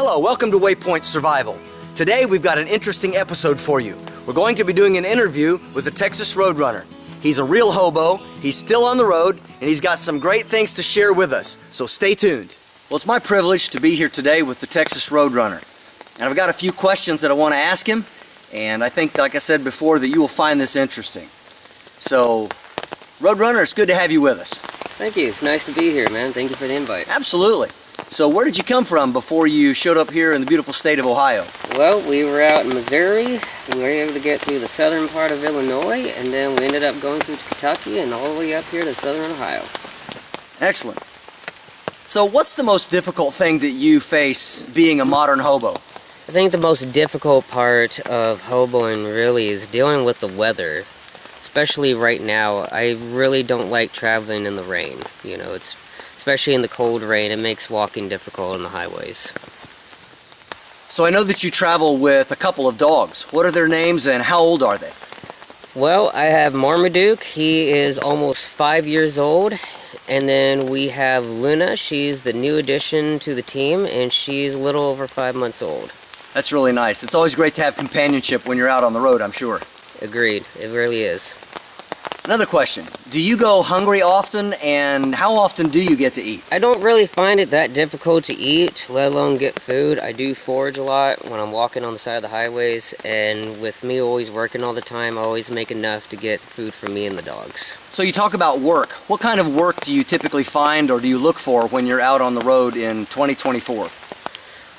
Hello, welcome to WayPoint Survival. Today we've got an interesting episode for you. We're going to be doing an interview with the Texas Roadrunner. He's a real hobo, he's still on the road, and he's got some great things to share with us, so stay tuned. Well, it's my privilege to be here today with the Texas Roadrunner. And I've got a few questions that I want to ask him, and I think, like I said before, that you will find this interesting. So, Roadrunner, it's good to have you with us. Thank you. It's nice to be here, man. Thank you for the invite. Absolutely. So where did you come from before you showed up here in the beautiful state of Ohio? Well, we were out in Missouri. We were able to get through the southern part of Illinois, and then we ended up going through Kentucky and all the way up here to southern Ohio. Excellent. So what's the most difficult thing that you face being a modern hobo? I think the most difficult part of hoboing really is dealing with the weather. Especially right now, I really don't like traveling in the rain. You know, especially in the cold rain, it makes walking difficult on the highways. So I know that you travel with a couple of dogs. What are their names and how old are they? Well, I have Marmaduke. He is almost 5 years old. And then we have Luna. She's the new addition to the team, and she's a little over 5 months old. That's really nice. It's always great to have companionship when you're out on the road, I'm sure. Agreed. It really is. Another question. Do you go hungry often, and how often do you get to eat? I don't really find it that difficult to eat, let alone get food. I do forage a lot when I'm walking on the side of the highways, and with me always working all the time, I always make enough to get food for me and the dogs. So you talk about work. What kind of work do you typically find or do you look for when you're out on the road in 2024?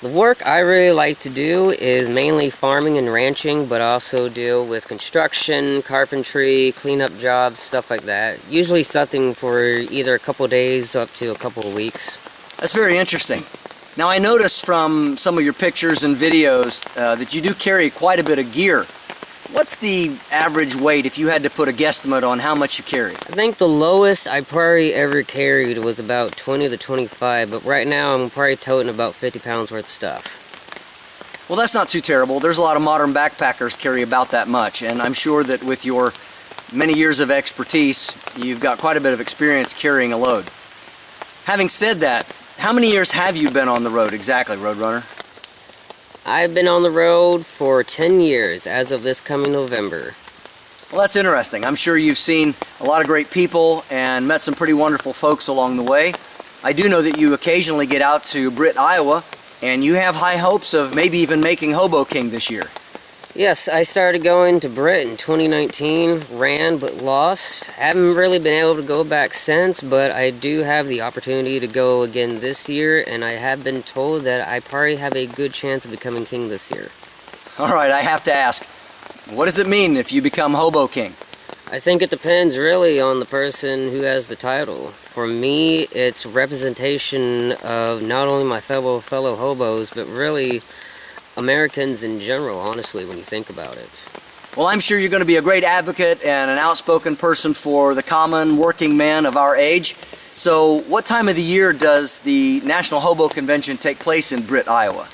The work I really like to do is mainly farming and ranching, but also deal with construction, carpentry, cleanup jobs, stuff like that. Usually something for either a couple days up to a couple of weeks. That's very interesting. Now I noticed from some of your pictures and videos that you do carry quite a bit of gear. What's the average weight if you had to put a guesstimate on how much you carry? I think the lowest I probably ever carried was about 20 to 25, but right now I'm probably toting about 50 pounds worth of stuff. Well, that's not too terrible. There's a lot of modern backpackers carry about that much, and I'm sure that with your many years of expertise, you've got quite a bit of experience carrying a load. Having said that, how many years have you been on the road exactly, Roadrunner? I've been on the road for 10 years as of this coming November. Well, that's interesting. I'm sure you've seen a lot of great people and met some pretty wonderful folks along the way. I do know that you occasionally get out to Britt, Iowa, and you have high hopes of maybe even making Hobo King this year. Yes, I started going to Britt in 2019, ran but lost. Haven't really been able to go back since, but I do have the opportunity to go again this year, and I have been told that I probably have a good chance of becoming king this year. Alright, I have to ask, what does it mean if you become Hobo King? I think it depends really on the person who has the title. For me, it's representation of not only my fellow hobos, but really Americans in general, honestly, when you think about it. Well, I'm sure you're going to be a great advocate and an outspoken person for the common working man of our age. So what time of the year does the National Hobo Convention take place in Britt, Iowa?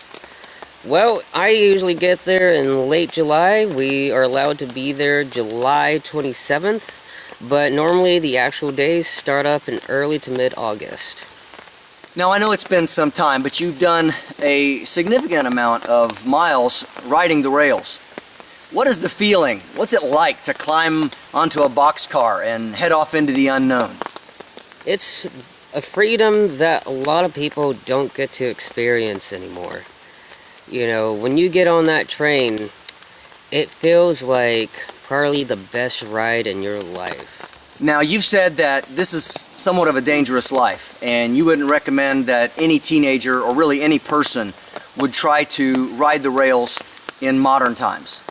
Well, I usually get there in late July. We are allowed to be there July 27th, but normally the actual days start up in early to mid-August. Now, I know it's been some time, but you've done a significant amount of miles riding the rails. What is the feeling? What's it like to climb onto a boxcar and head off into the unknown? It's a freedom that a lot of people don't get to experience anymore. You know, when you get on that train, it feels like probably the best ride in your life. Now, you've said that this is somewhat of a dangerous life, and you wouldn't recommend that any teenager, or really any person, would try to ride the rails in modern times.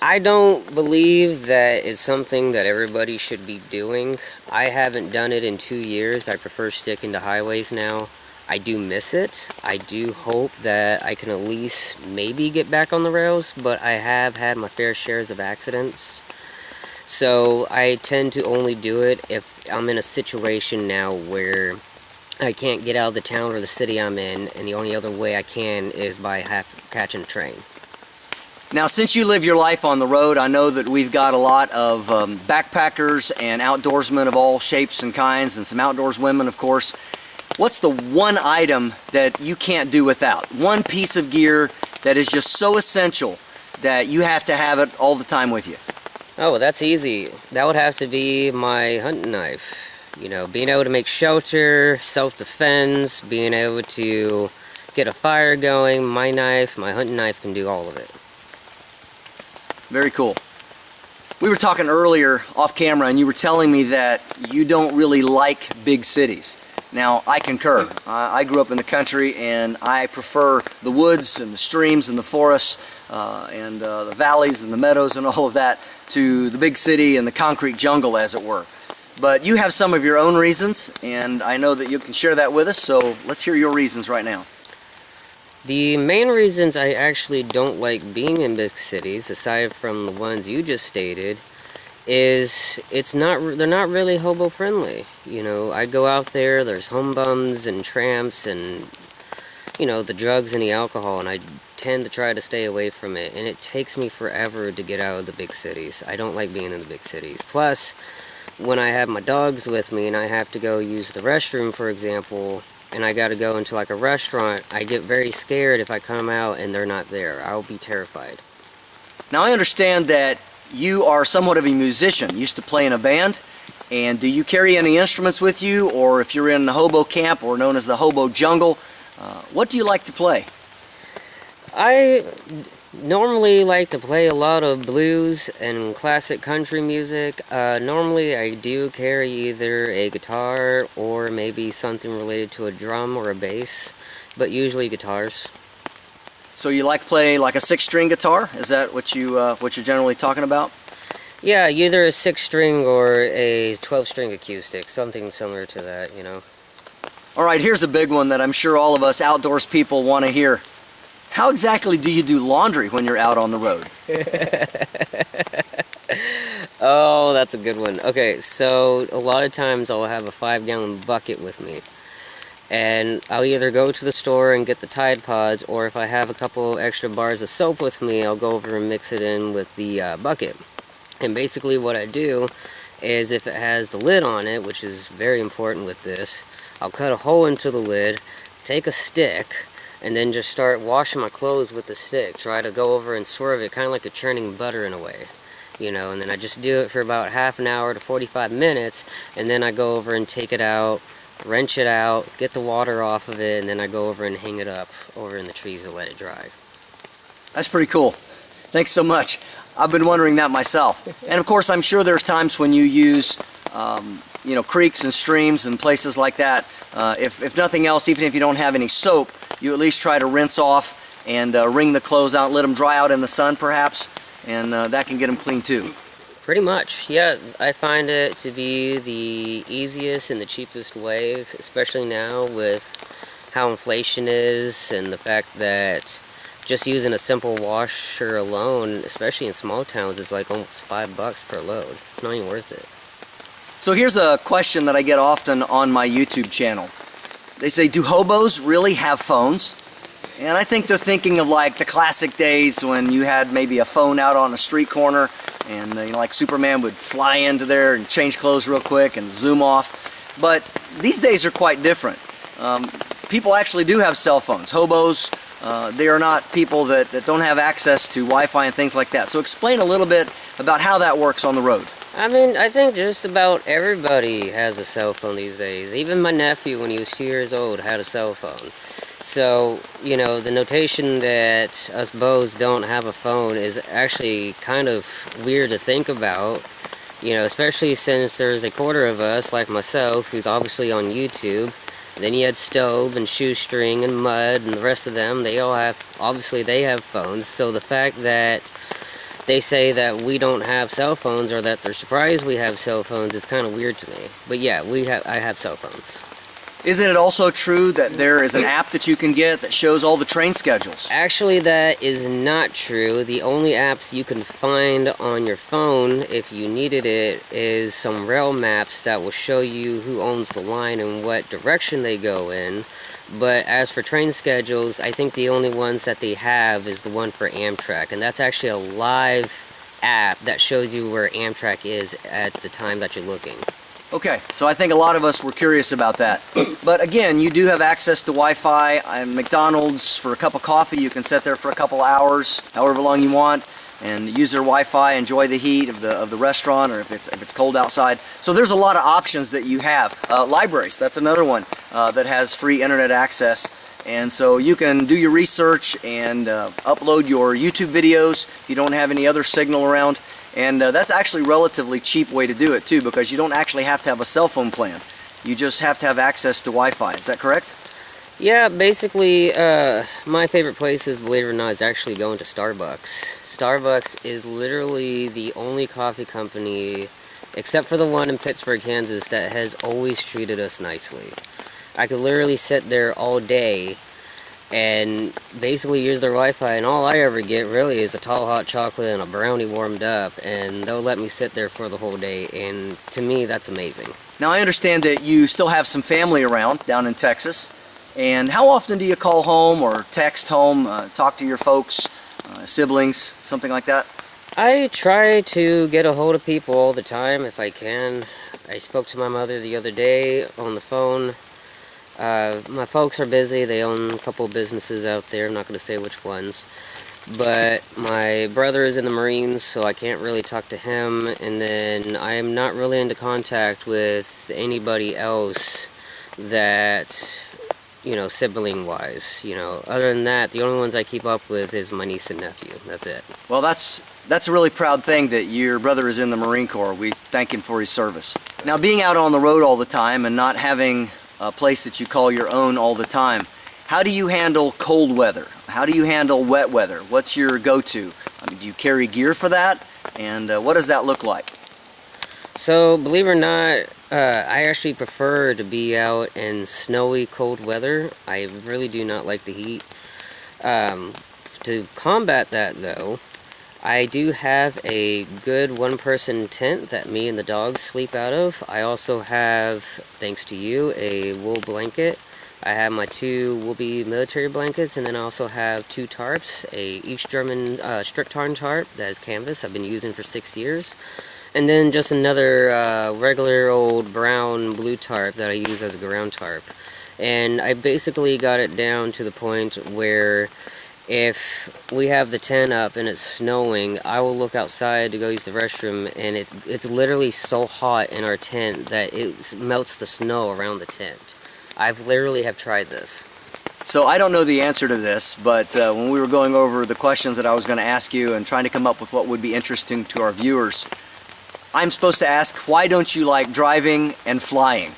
I don't believe that it's something that everybody should be doing. I haven't done it in 2 years. I prefer sticking to highways now. I do miss it. I do hope that I can at least maybe get back on the rails, but I have had my fair shares of accidents. So I tend to only do it if I'm in a situation now where I can't get out of the town or the city I'm in, and the only other way I can is by catching a train. Now, since you live your life on the road, I know that we've got a lot of backpackers and outdoorsmen of all shapes and kinds, and some outdoors women, of course. What's the one item that you can't do without? One piece of gear that is just so essential that you have to have it all the time with you? Oh, well, that's easy. That would have to be my hunting knife. You know, being able to make shelter, self-defense, being able to get a fire going, my hunting knife can do all of it. Very cool. We were talking earlier off camera and you were telling me that you don't really like big cities. Now, I concur. I grew up in the country and I prefer the woods and the streams and the forests and the valleys and the meadows and all of that to the big city and the concrete jungle, as it were. But you have some of your own reasons, and I know that you can share that with us, so let's hear your reasons right now. The main reasons I actually don't like being in big cities, aside from the ones you just stated, is they're not really hobo friendly. You know, I go out there, there's humbums and tramps and, you know, the drugs and the alcohol, and I tend to try to stay away from it, and it takes me forever to get out of the big cities. I don't like being in the big cities. Plus, when I have my dogs with me and I have to go use the restroom, for example, and I got to go into like a restaurant, I get very scared if I come out and they're not there. I'll be terrified. Now, I understand that you are somewhat of a musician. You used to play in a band, and do you carry any instruments with you, or if you're in the hobo camp, or known as the hobo jungle, what do you like to play? I normally like to play a lot of blues and classic country music. Normally I do carry either a guitar or maybe something related to a drum or a bass, but usually guitars. So you like to play like a 6-string guitar? Is that what you're generally talking about? Yeah, either a 6-string or a 12-string acoustic, something similar to that, you know. All right, here's a big one that I'm sure all of us outdoors people want to hear. How exactly do you do laundry when you're out on the road? Oh, that's a good one. Okay, so a lot of times I'll have a 5-gallon bucket with me. And I'll either go to the store and get the Tide Pods, or if I have a couple extra bars of soap with me, I'll go over and mix it in with the bucket. And basically what I do is, if it has the lid on it, which is very important with this, I'll cut a hole into the lid, take a stick, and then just start washing my clothes with the stick. Try to go over and swerve it, kind of like you're churning butter in a way. You know, and then I just do it for about half an hour to 45 minutes, and then I go over and take it out, wrench it out, get the water off of it, and then I go over and hang it up over in the trees to let it dry. That's pretty cool. Thanks so much. I've been wondering that myself. And of course, I'm sure there's times when you use you know, creeks and streams and places like that. If nothing else, even if you don't have any soap, you at least try to rinse off and wring the clothes out, let them dry out in the sun perhaps, and that can get them clean too. Pretty much, yeah. I find it to be the easiest and the cheapest way, especially now with how inflation is and the fact that just using a simple washer alone, especially in small towns, is like almost $5 per load. It's not even worth it. So here's a question that I get often on my YouTube channel. They say, do hobos really have phones? And I think they're thinking of like the classic days when you had maybe a phone out on a street corner and you know, like Superman would fly into there and change clothes real quick and zoom off. But these days are quite different. People actually do have cell phones. Hobos, they are not people that don't have access to Wi-Fi and things like that. So explain a little bit about how that works on the road. I mean, I think just about everybody has a cell phone these days. Even my nephew, when he was 2 years old, had a cell phone. So, you know, the notation that us bows don't have a phone is actually kind of weird to think about. You know, especially since there's a quarter of us, like myself, who's obviously on YouTube. Then you had Stove and Shoestring and Mud and the rest of them. They all have, obviously they have phones. So the fact that they say that we don't have cell phones, or that they're surprised we have cell phones, is kind of weird to me. But yeah, I have cell phones. Isn't it also true that there is an app that you can get that shows all the train schedules? Actually, that is not true. The only apps you can find on your phone, if you needed it, is some rail maps that will show you who owns the line and what direction they go in. But as for train schedules, I think the only ones that they have is the one for Amtrak, and that's actually a live app that shows you where Amtrak is at the time that you're looking. Okay, so I think a lot of us were curious about that. But again, you do have access to Wi-Fi. And McDonald's, for a cup of coffee, you can sit there for a couple hours, however long you want, and use their Wi-Fi, enjoy the heat of the restaurant, or if it's cold outside. So there's a lot of options that you have. Libraries, that's another one that has free internet access. And so you can do your research and upload your YouTube videos if you don't have any other signal around. And that's actually a relatively cheap way to do it too, because you don't actually have to have a cell phone plan. You just have to have access to Wi-Fi. Is that correct? Yeah, basically, my favorite places, believe it or not, is actually going to Starbucks. Starbucks is literally the only coffee company, except for the one in Pittsburgh, Kansas, that has always treated us nicely. I could literally sit there all day and basically use their Wi-Fi, and all I ever get really is a tall hot chocolate and a brownie warmed up, and they'll let me sit there for the whole day, and to me that's amazing. Now I understand that you still have some family around down in Texas, and how often do you call home or text home, talk to your folks, siblings, something like that? I try to get a hold of people all the time if I can. I spoke to my mother the other day on the phone. My folks are busy. They own a couple of businesses out there. I'm not going to say which ones. But my brother is in the Marines, so I can't really talk to him. And then I'm not really into contact with anybody else that, you know, sibling-wise. You know, other than that, the only ones I keep up with is my niece and nephew. That's it. Well, that's a really proud thing that your brother is in the Marine Corps. We thank him for his service. Now, being out on the road all the time and not having a place that you call your own all the time, how do you handle cold weather? How do you handle wet weather? What's your go-to? I mean, do you carry gear for that? And what does that look like? So, believe it or not, I actually prefer to be out in snowy, cold weather. I really do not like the heat. To combat that, though, I do have a good one-person tent that me and the dogs sleep out of. I also have, thanks to you, a wool blanket. I have my 2 Woolby military blankets, and then I also have 2 tarps, a East German strict tarn tarp that is canvas I've been using for 6 years, and then just another regular old brown blue tarp that I use as a ground tarp. And I basically got it down to the point where if we have the tent up and it's snowing, I will look outside to go use the restroom, and it's literally so hot in our tent that it melts the snow around the tent. I've literally have tried this. So I don't know the answer to this, but when we were going over the questions that I was going to ask you and trying to come up with what would be interesting to our viewers, I'm supposed to ask, why don't you like driving and flying?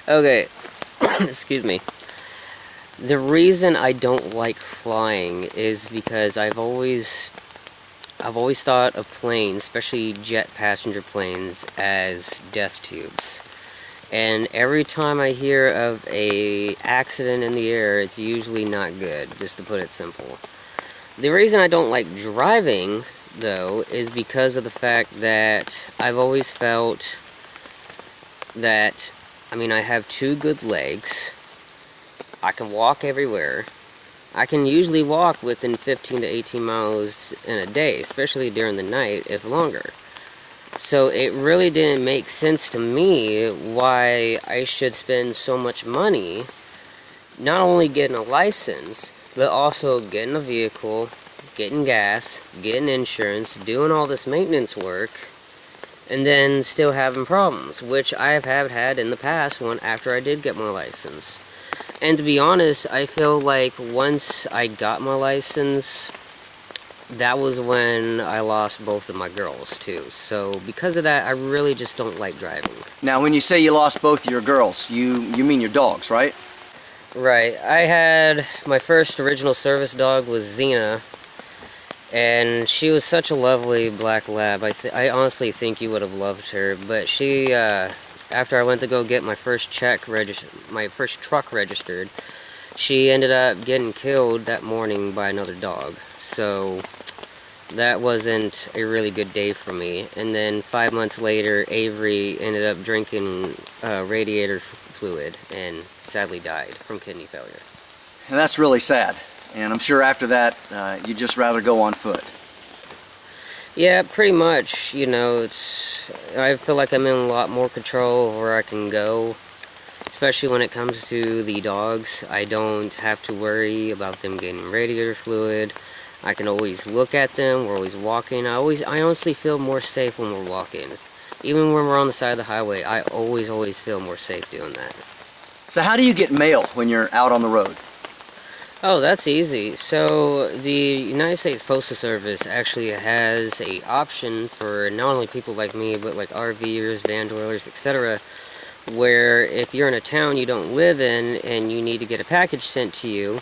Okay, excuse me. The reason I don't like flying is because I've always thought of planes, especially jet passenger planes, as death tubes. And every time I hear of a accident in the air, it's usually not good, just to put it simple. The reason I don't like driving, though, is because of the fact that I've always felt that, I mean, I have 2 good legs. I can walk everywhere. I can usually walk within 15 to 18 miles in a day, especially during the night, if longer. So it really didn't make sense to me why I should spend so much money not only getting a license, but also getting a vehicle, getting gas, getting insurance, doing all this maintenance work, and then still having problems, which I have had in the past after I did get my license. And to be honest, I feel like once I got my license, that was when I lost both of my girls too. So because of that, I really just don't like driving. Now when you say you lost both of your girls, you mean your dogs, right? Right. I had my first original service dog was Xena, and she was such a lovely black lab. I honestly think you would have loved her, but she after I went to go get my first truck registered, she ended up getting killed that morning by another dog. So that wasn't a really good day for me. And then 5 months later, Avery ended up drinking radiator fluid and sadly died from kidney failure. And that's really sad. And I'm sure after that, you'd just rather go on foot. Yeah, pretty much. I feel like I'm in a lot more control of where I can go, especially when it comes to the dogs. I don't have to worry about them getting radiator fluid. I can always look at them. We're always walking. I honestly feel more safe when we're walking. Even when we're on the side of the highway, I always feel more safe doing that. So how do you get mail when you're out on the road? Oh, that's easy. So the United States Postal Service actually has a option for not only people like me, but like RVers, van dwellers, etc., where if you're in a town you don't live in and you need to get a package sent to you,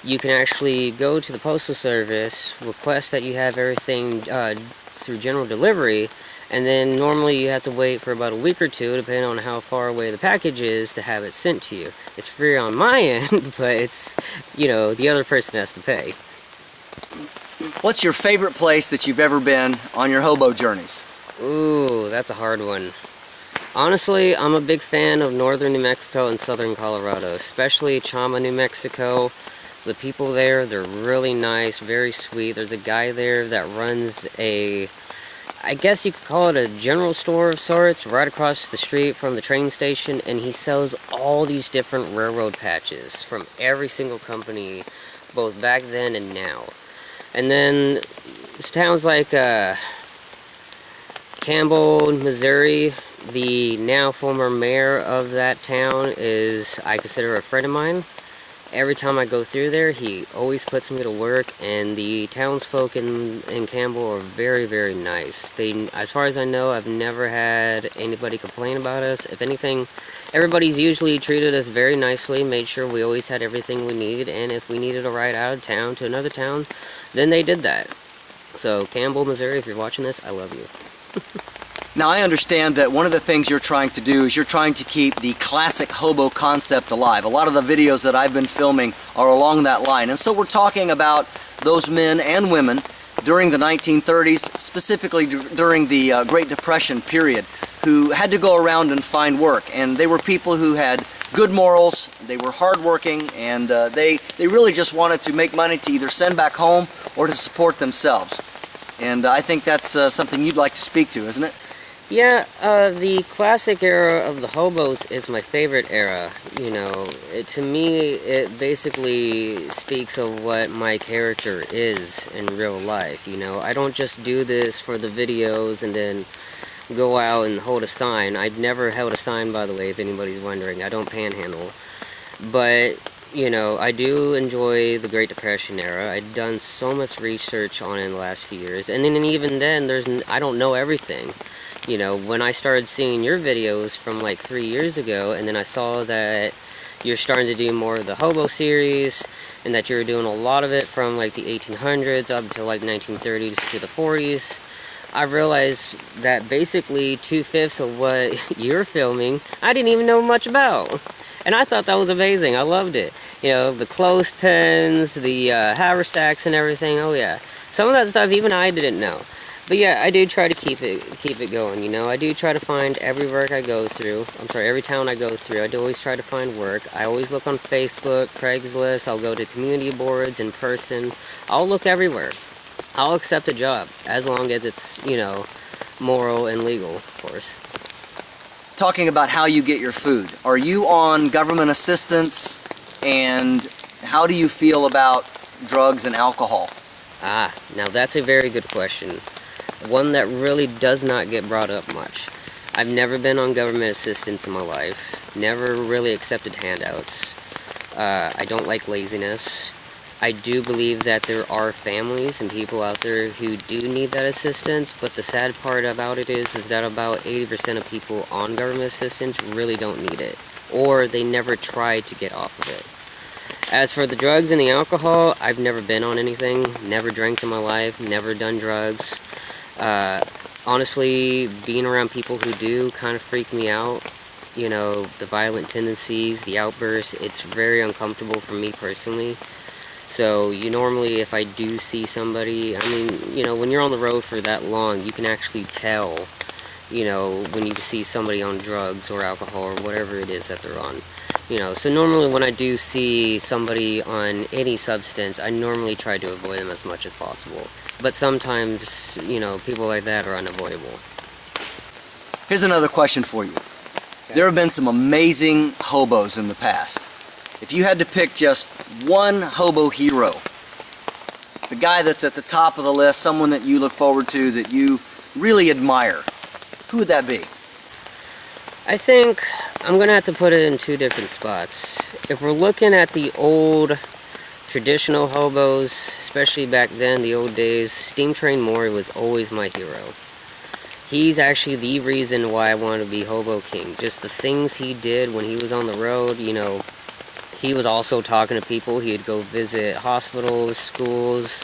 you can actually go to the Postal Service, request that you have everything through general delivery, and then normally you have to wait for about a week or two, depending on how far away the package is, to have it sent to you. It's free on my end, but it's, the other person has to pay. What's your favorite place that you've ever been on your hobo journeys? Ooh, that's a hard one. Honestly, I'm a big fan of northern New Mexico and southern Colorado, especially Chama, New Mexico. The people there, they're really nice, very sweet. There's a guy there that runs I guess you could call it a general store of sorts, right across the street from the train station, and he sells all these different railroad patches from every single company, both back then and now. And then there's towns like Campbell, Missouri. The now former mayor of that town is, I consider, a friend of mine. Every time I go through there, he always puts me to work, and the townsfolk in Campbell are very, very nice. As far as I know, I've never had anybody complain about us. If anything, everybody's usually treated us very nicely, made sure we always had everything we needed, and if we needed a ride out of town to another town, then they did that. So, Campbell, Missouri, if you're watching this, I love you. Now, I understand that one of the things you're trying to do is you're trying to keep the classic hobo concept alive. A lot of the videos that I've been filming are along that line. And so we're talking about those men and women during the 1930s, specifically during the Great Depression period, who had to go around and find work. And they were people who had good morals, they were hardworking, and they really just wanted to make money to either send back home or to support themselves. And I think that's something you'd like to speak to, isn't it? Yeah, the classic era of the hobos is my favorite era. To me, it basically speaks of what my character is in real life. I don't just do this for the videos and then go out and hold a sign. I've never held a sign, by the way, if anybody's wondering. I don't panhandle. But, I do enjoy the Great Depression era. I've done so much research on it in the last few years. And then even then, I don't know everything. When I started seeing your videos from like 3 years ago, and then I saw that you're starting to do more of the hobo series, and that you're doing a lot of it from like the 1800s up to like 1930s to the 40s, I realized that basically 2/5 of what you're filming, I didn't even know much about. And I thought that was amazing. I loved it. The clothespins, the haversacks and everything. Oh yeah. Some of that stuff even I didn't know. But yeah, I do try to keep it going, I do try to find every every town I go through, I do always try to find work. I always look on Facebook, Craigslist, I'll go to community boards in person. I'll look everywhere. I'll accept a job, as long as it's, moral and legal, of course. Talking about how you get your food, are you on government assistance, and how do you feel about drugs and alcohol? Now that's a very good question. One that really does not get brought up much. I've never been on government assistance in my life. Never really accepted handouts. I don't like laziness. I do believe that there are families and people out there who do need that assistance, but the sad part about it is that about 80% of people on government assistance really don't need it, or they never tried to get off of it. As for the drugs and the alcohol, I've never been on anything, never drank in my life, never done drugs. Honestly, being around people who do kind of freak me out. The violent tendencies, the outbursts, it's very uncomfortable for me personally. So, normally if I do see somebody, when you're on the road for that long, you can actually tell, when you see somebody on drugs or alcohol or whatever it is that they're on. You know, so normally when I do see somebody on any substance, I normally try to avoid them as much as possible. But sometimes, you know, people like that are unavoidable. Here's another question for you. Okay. There have been some amazing hobos in the past. If you had to pick just one hobo hero, the guy that's at the top of the list, someone that you look forward to, that you really admire, who would that be? I think I'm going to have to put it in two different spots. If we're looking at the old traditional hobos, especially back then, the old days, Steam Train Maury was always my hero. He's actually the reason why I wanted to be Hobo King. Just the things he did when he was on the road, you know, he was also talking to people. He'd go visit hospitals, schools,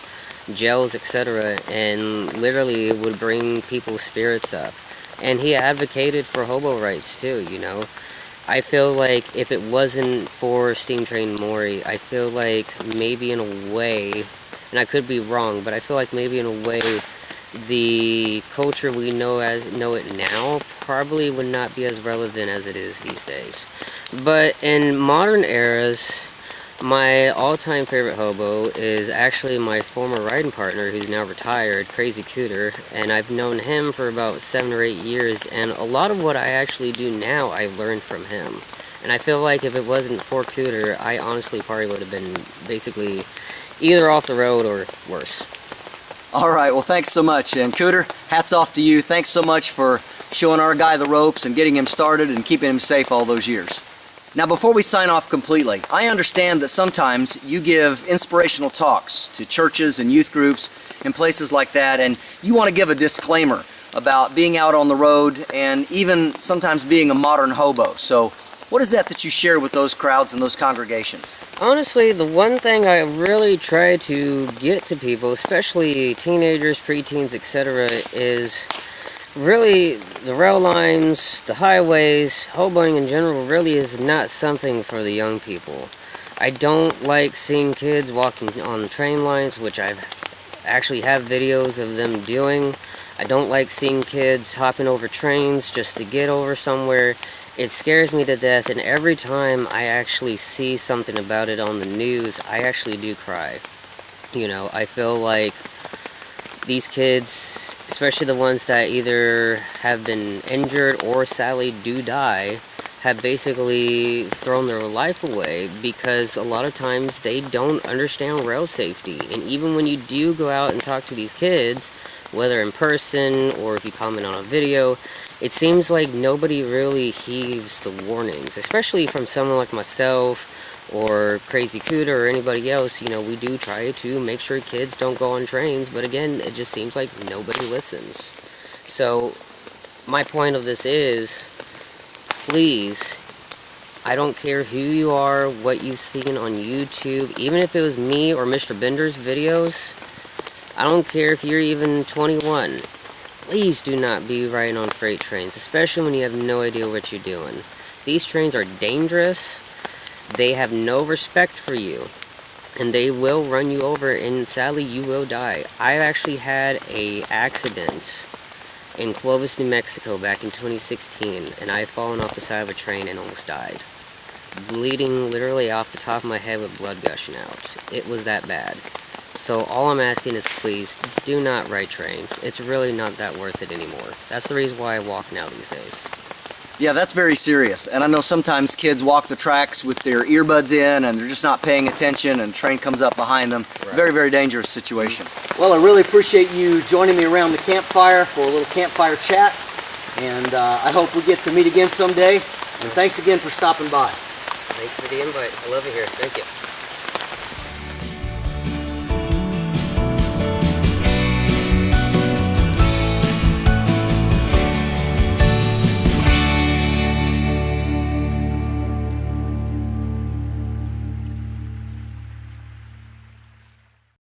jails, etc., and literally would bring people's spirits up. And he advocated for hobo rights too, you know. I feel like if it wasn't for Steam Train Maury, I feel like maybe in a way, and I could be wrong, but I feel like maybe in a way the culture we know it now probably would not be as relevant as it is these days. But in modern eras, my all-time favorite hobo is actually my former riding partner who's now retired, Crazy Cooter, and I've known him for about 7 or 8 years, and a lot of what I actually do now I learned from him. And I feel like if it wasn't for Cooter, I honestly probably would have been basically either off the road or worse. Alright, well thanks so much, and Cooter, hats off to you. Thanks so much for showing our guy the ropes and getting him started and keeping him safe all those years. Now before we sign off completely, I understand that sometimes you give inspirational talks to churches and youth groups and places like that, and you want to give a disclaimer about being out on the road and even sometimes being a modern hobo. So what is that you share with those crowds and those congregations? Honestly, the one thing I really try to get to people, especially teenagers, preteens, etc., is really the rail lines, the highways, hoboing in general really is not something for the young people. I don't like seeing kids walking on train lines, which I actually have videos of them doing. I don't like seeing kids hopping over trains just to get over somewhere. It scares me to death, and every time I actually see something about it on the news, I actually do cry. You know, I feel like these kids, especially the ones that either have been injured or sadly do die, have basically thrown their life away because a lot of times they don't understand rail safety. And even when you do go out and talk to these kids, whether in person or if you comment on a video, it seems like nobody really heeds the warnings, especially from someone like myself or Crazy Cooter or anybody else. You know, we do try to make sure kids don't go on trains, but again, it just seems like nobody listens. So my point of this is, please, I don't care who you are, what you've seen on YouTube, even if it was me or Mr. Bender's videos, I don't care if you're even 21. Please do not be riding on freight trains, especially when you have no idea what you're doing. These trains are dangerous, they have no respect for you, and they will run you over, and sadly you will die. I actually had an accident in Clovis, New Mexico back in 2016, and I had fallen off the side of a train and almost died. Bleeding literally off the top of my head with blood gushing out. It was that bad. So all I'm asking is please do not ride trains. It's really not that worth it anymore. That's the reason why I walk now these days. Yeah, that's very serious. And I know sometimes kids walk the tracks with their earbuds in and they're just not paying attention and the train comes up behind them. Right. Very, very dangerous situation. Well, I really appreciate you joining me around the campfire for a little campfire chat. And I hope we get to meet again someday. And thanks again for stopping by. Thanks for the invite. I love it here. Thank you.